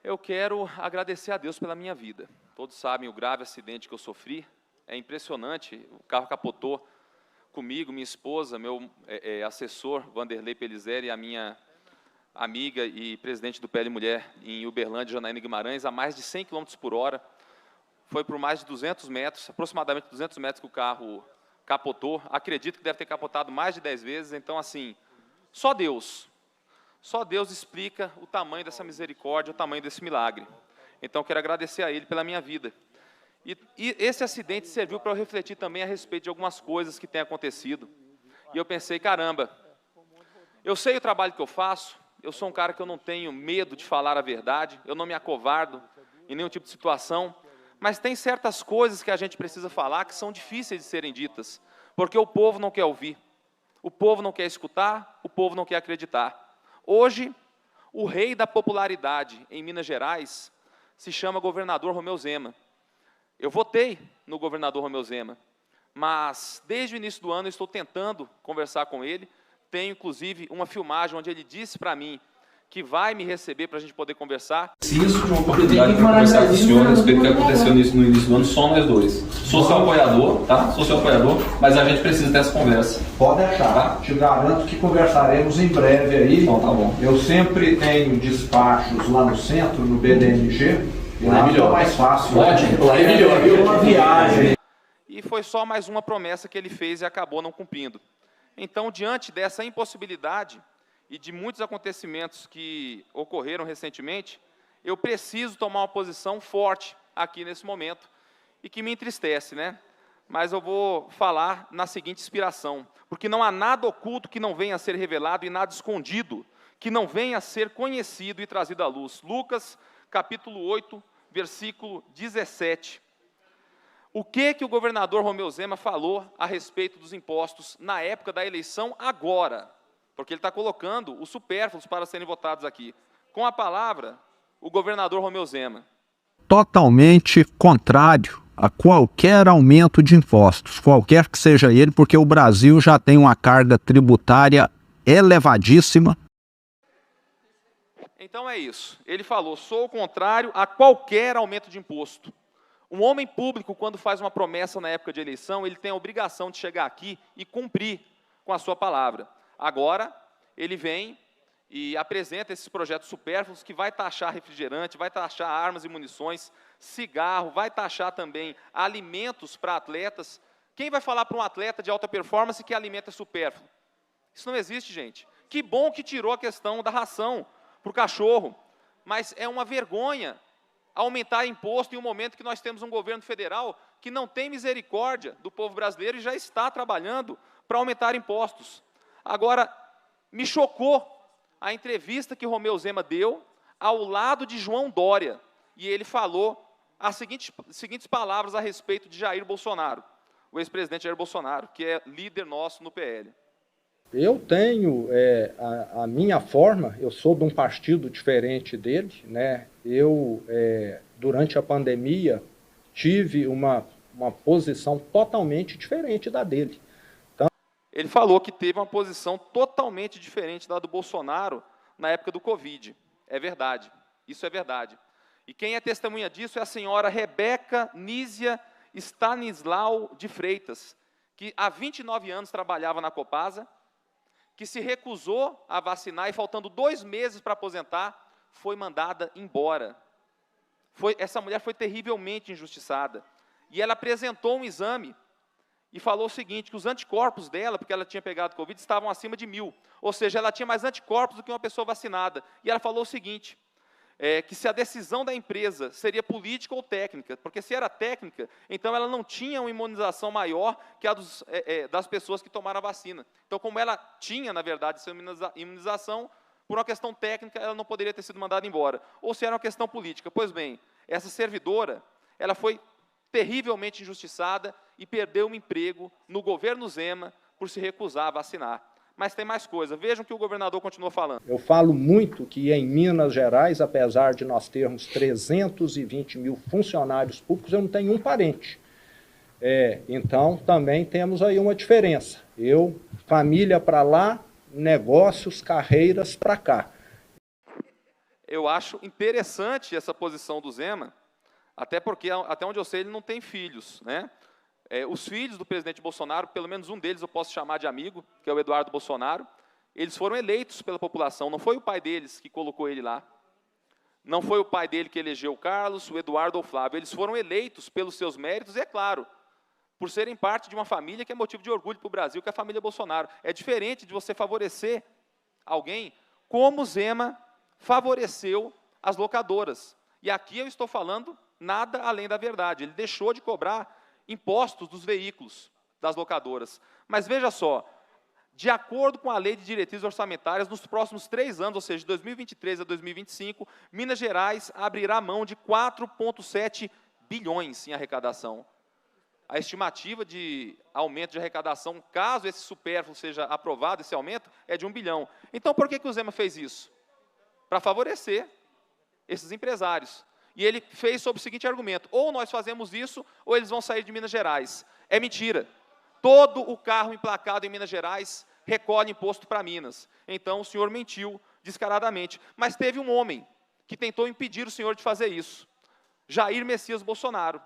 Eu quero agradecer a Deus pela minha vida. Todos sabem o grave acidente que eu sofri. É impressionante, o carro capotou comigo, minha esposa, meu assessor, Vanderlei Pelizeri, e a minha amiga e presidente do PL Mulher em Uberlândia, Janaína Guimarães, a mais de 100 km por hora. Foi por mais de 200 metros, aproximadamente 200 metros que o carro capotou. Acredito que deve ter capotado mais de 10 vezes. Então, assim, só Deus explica o tamanho dessa misericórdia, o tamanho desse milagre. Então, quero agradecer a Ele pela minha vida. E esse acidente serviu para eu refletir também a respeito de algumas coisas que têm acontecido. E eu pensei, caramba, eu sei o trabalho que eu faço, eu sou um cara que eu não tenho medo de falar a verdade, eu não me acovardo em nenhum tipo de situação, mas tem certas coisas que a gente precisa falar que são difíceis de serem ditas, porque o povo não quer ouvir, o povo não quer escutar, o povo não quer acreditar. Hoje, o rei da popularidade em Minas Gerais se chama governador Romeu Zema. Eu votei no governador Romeu Zema, mas desde o início do ano eu estou tentando conversar com ele. Tenho, inclusive, uma filmagem onde ele disse para mim que vai me receber para a gente poder conversar. Preciso de uma oportunidade para conversar com o senhor a respeito do que aconteceu no início do ano, só nós dois. Sou seu apoiador, tá? Sou seu apoiador, mas a gente precisa dessa conversa. Pode deixar, tá? Te garanto que conversaremos em breve aí. Então, tá bom. Eu sempre tenho despachos lá no centro, no BDMG. Lá é melhor. Mais fácil. Ótimo, lá é melhor. Uma viagem. E foi só mais uma promessa que ele fez e acabou não cumprindo. Então, diante dessa impossibilidade e de muitos acontecimentos que ocorreram recentemente, eu preciso tomar uma posição forte aqui nesse momento e que me entristece, né? Mas eu vou falar na seguinte inspiração, porque não há nada oculto que não venha a ser revelado e nada escondido que não venha a ser conhecido e trazido à luz. Lucas, capítulo 8, versículo 17. O que o governador Romeu Zema falou a respeito dos impostos na época da eleição agora? Porque ele está colocando os supérfluos para serem votados aqui. Com a palavra, o governador Romeu Zema. Totalmente contrário a qualquer aumento de impostos, qualquer que seja ele, porque o Brasil já tem uma carga tributária elevadíssima. Então é isso. Ele falou, sou contrário a qualquer aumento de imposto. Um homem público, quando faz uma promessa na época de eleição, ele tem a obrigação de chegar aqui e cumprir com a sua palavra. Agora, ele vem e apresenta esses projetos supérfluos que vai taxar refrigerante, vai taxar armas e munições, cigarro, vai taxar também alimentos para atletas. Quem vai falar para um atleta de alta performance que alimento é supérfluo? Isso não existe, gente. Que bom que tirou a questão da ração para o cachorro, mas é uma vergonha aumentar imposto em um momento que nós temos um governo federal que não tem misericórdia do povo brasileiro e já está trabalhando para aumentar impostos. Agora, me chocou a entrevista que Romeu Zema deu ao lado de João Dória, e ele falou as seguintes palavras a respeito de Jair Bolsonaro, o ex-presidente Jair Bolsonaro, que é líder nosso no PL. Eu tenho a minha forma, eu sou de um partido diferente dele, né? Eu, durante a pandemia, tive uma posição totalmente diferente da dele. Então, ele falou que teve uma posição totalmente diferente da do Bolsonaro na época do Covid. É verdade, isso é verdade. E quem é testemunha disso é a senhora Rebeca Nízia Stanislau de Freitas, que há 29 anos trabalhava na Copasa, que se recusou a vacinar e, faltando 2 meses para aposentar, foi mandada embora. Essa mulher foi terrivelmente injustiçada. E ela apresentou um exame e falou o seguinte, que os anticorpos dela, porque ela tinha pegado Covid, estavam acima de 1000. Ou seja, ela tinha mais anticorpos do que uma pessoa vacinada. E ela falou o seguinte, que se a decisão da empresa seria política ou técnica, porque se era técnica, então ela não tinha uma imunização maior que a das pessoas que tomaram a vacina. Então, como ela tinha, na verdade, essa imunização, por uma questão técnica, ela não poderia ter sido mandada embora. Ou se era uma questão política. Pois bem, essa servidora, ela foi terrivelmente injustiçada e perdeu um emprego no governo Zema por se recusar a vacinar. Mas tem mais coisa. Vejam que o governador continuou falando. Eu falo muito que em Minas Gerais, apesar de nós termos 320 mil funcionários públicos, eu não tenho um parente. Então, também temos aí uma diferença. Família para lá, negócios, carreiras para cá. eu acho interessante essa posição do Zema, até porque, até onde eu sei, ele não tem filhos, né? Os filhos do presidente Bolsonaro, pelo menos um deles eu posso chamar de amigo, que é o Eduardo Bolsonaro, eles foram eleitos pela população, não foi o pai deles que colocou ele lá, não foi o pai dele que elegeu o Carlos, o Eduardo ou o Flávio, eles foram eleitos pelos seus méritos, e é claro, por serem parte de uma família que é motivo de orgulho para o Brasil, que é a família Bolsonaro. É diferente de você favorecer alguém como o Zema favoreceu as locadoras. E aqui eu estou falando nada além da verdade. Ele deixou de cobrar impostos dos veículos das locadoras. Mas veja só, de acordo com a Lei de Diretrizes Orçamentárias, nos próximos 3 anos, ou seja, de 2023 a 2025, Minas Gerais abrirá mão de 4,7 bilhões em arrecadação. A estimativa de aumento de arrecadação, caso esse supérfluo seja aprovado, esse aumento, é de 1 bilhão. Então, por que o Zema fez isso? Para favorecer esses empresários. E ele fez sob o seguinte argumento: ou nós fazemos isso, ou eles vão sair de Minas Gerais. É mentira. Todo o carro emplacado em Minas Gerais recolhe imposto para Minas. Então, o senhor mentiu descaradamente. Mas teve um homem que tentou impedir o senhor de fazer isso. Jair Messias Bolsonaro,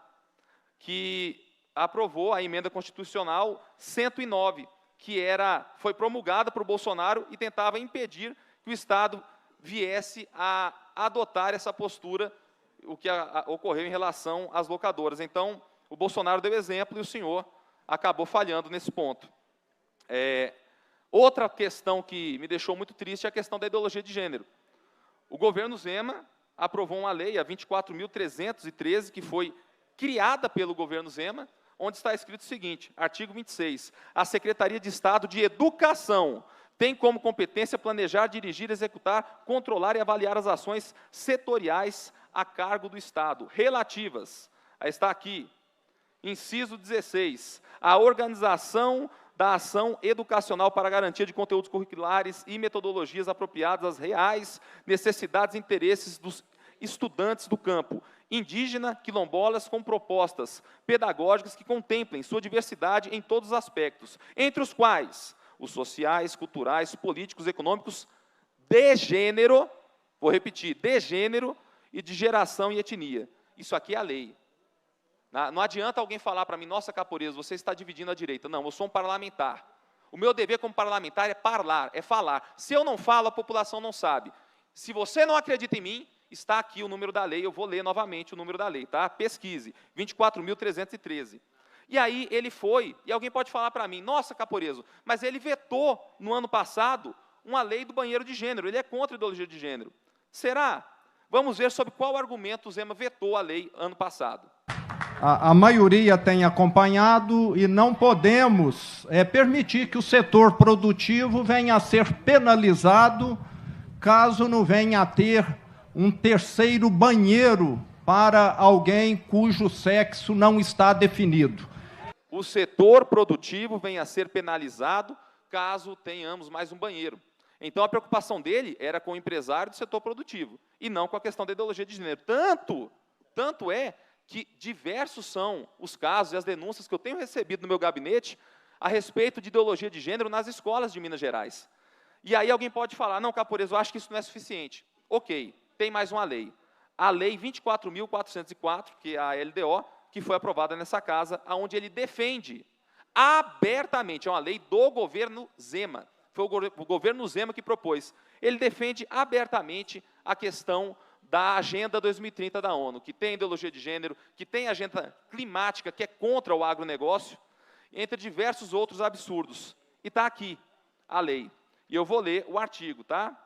que aprovou a emenda constitucional 109, que foi promulgada por Bolsonaro e tentava impedir que o Estado viesse a adotar essa postura, o que ocorreu em relação às locadoras. Então, o Bolsonaro deu exemplo e o senhor acabou falhando nesse ponto. Outra questão que me deixou muito triste é a questão da ideologia de gênero. O governo Zema aprovou uma lei, a 24.313, que foi criada pelo governo Zema, onde está escrito o seguinte, artigo 26, a Secretaria de Estado de Educação tem como competência planejar, dirigir, executar, controlar e avaliar as ações setoriais a cargo do Estado, relativas, está aqui, inciso 16, a organização da ação educacional para a garantia de conteúdos curriculares e metodologias apropriadas às reais necessidades e interesses dos estudantes do campo indígena, quilombolas, com propostas pedagógicas que contemplem sua diversidade em todos os aspectos, entre os quais os sociais, culturais, políticos, econômicos, de gênero, vou repetir, de gênero e de geração e etnia. Isso aqui é a lei. Não adianta alguém falar para mim, nossa, Caporeso, você está dividindo a direita. Não, eu sou um parlamentar. O meu dever como parlamentar é falar. Se eu não falo, a população não sabe. Se você não acredita em mim, está aqui o número da lei, eu vou ler novamente o número da lei, tá? Pesquise, 24.313. E aí ele foi, e alguém pode falar para mim, nossa, Caporeso, mas ele vetou no ano passado uma lei do banheiro de gênero, ele é contra a ideologia de gênero. Será? Vamos ver sobre qual argumento o Zema vetou a lei ano passado. A maioria tem acompanhado e não podemos permitir que o setor produtivo venha a ser penalizado caso não venha a ter um terceiro banheiro para alguém cujo sexo não está definido. O setor produtivo venha a ser penalizado caso tenhamos mais um banheiro. Então, a preocupação dele era com o empresário do setor produtivo, e não com a questão da ideologia de gênero. Tanto é que diversos são os casos e as denúncias que eu tenho recebido no meu gabinete a respeito de ideologia de gênero nas escolas de Minas Gerais. E aí alguém pode falar, não, Caporeso, eu acho que isso não é suficiente. Ok, tem mais uma lei. A Lei 24.404, que é a LDO, que foi aprovada nessa casa, onde ele defende abertamente, é uma lei do governo Zema, foi o governo Zema que propôs, ele defende abertamente a questão da Agenda 2030 da ONU, que tem ideologia de gênero, que tem agenda climática, que é contra o agronegócio, entre diversos outros absurdos. E está aqui a lei. E eu vou ler o artigo, tá?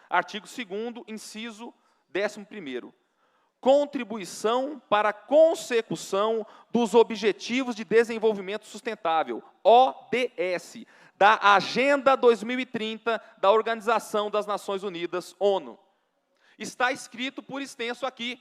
Artigo 2º, inciso 11º. Contribuição para a consecução dos Objetivos de Desenvolvimento Sustentável, ODS, da Agenda 2030 da Organização das Nações Unidas, ONU. Está escrito por extenso aqui.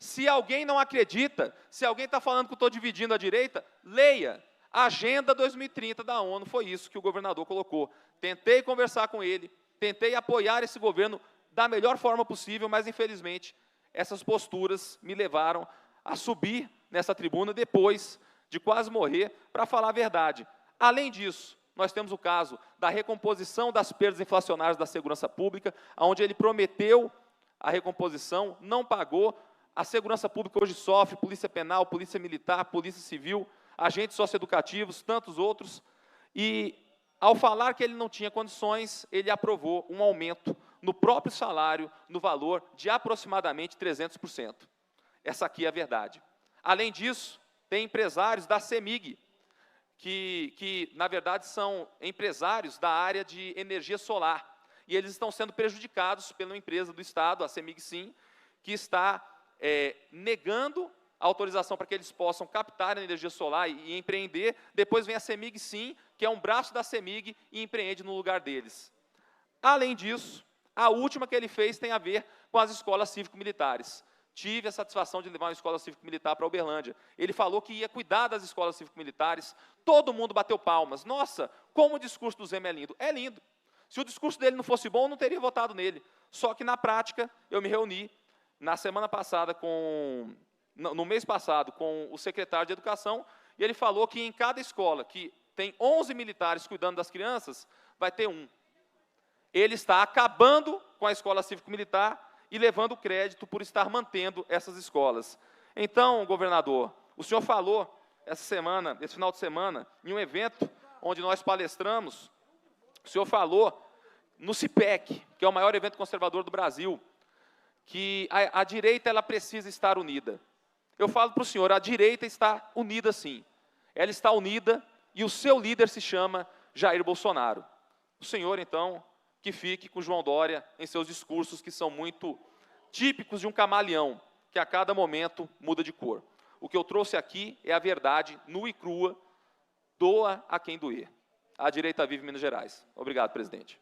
Se alguém não acredita, se alguém está falando que eu estou dividindo a direita, leia. Agenda 2030 da ONU, foi isso que o governador colocou. Tentei conversar com ele, tentei apoiar esse governo da melhor forma possível, mas, infelizmente, essas posturas me levaram a subir nessa tribuna depois de quase morrer para falar a verdade. Além disso, nós temos o caso da recomposição das perdas inflacionárias da segurança pública, onde ele prometeu a recomposição, não pagou. A segurança pública hoje sofre, polícia penal, polícia militar, polícia civil, agentes socioeducativos, tantos outros. E, ao falar que ele não tinha condições, ele aprovou um aumento no próprio salário, no valor de aproximadamente 300%. Essa aqui é a verdade. Além disso, tem empresários da CEMIG, que na verdade, são empresários da área de energia solar. E eles estão sendo prejudicados pela empresa do Estado, a CEMIG Sim, que está negando a autorização para que eles possam captar a energia solar e empreender. Depois vem a CEMIG Sim, que é um braço da CEMIG, e empreende no lugar deles. Além disso, a última que ele fez tem a ver com as escolas cívico-militares. Tive a satisfação de levar uma escola cívico-militar para Uberlândia. Ele falou que ia cuidar das escolas cívico-militares, todo mundo bateu palmas. Nossa, como o discurso do Zema é lindo. É lindo. Se o discurso dele não fosse bom, eu não teria votado nele. Só que, na prática, eu me reuni na semana passada no mês passado, com o secretário de Educação, e ele falou que em cada escola que tem 11 militares cuidando das crianças, vai ter um. Ele está acabando com a escola cívico-militar e levando crédito por estar mantendo essas escolas. Então, governador, o senhor falou esse final de semana, em um evento onde nós palestramos, o senhor falou no CIPEC, que é o maior evento conservador do Brasil, que a direita ela precisa estar unida. Eu falo para o senhor, a direita está unida sim. Ela está unida e o seu líder se chama Jair Bolsonaro. O senhor, então, que fique com João Dória em seus discursos, que são muito típicos de um camaleão, que a cada momento muda de cor. O que eu trouxe aqui é a verdade nua e crua, doa a quem doer. A direita vive em Minas Gerais. Obrigado, presidente.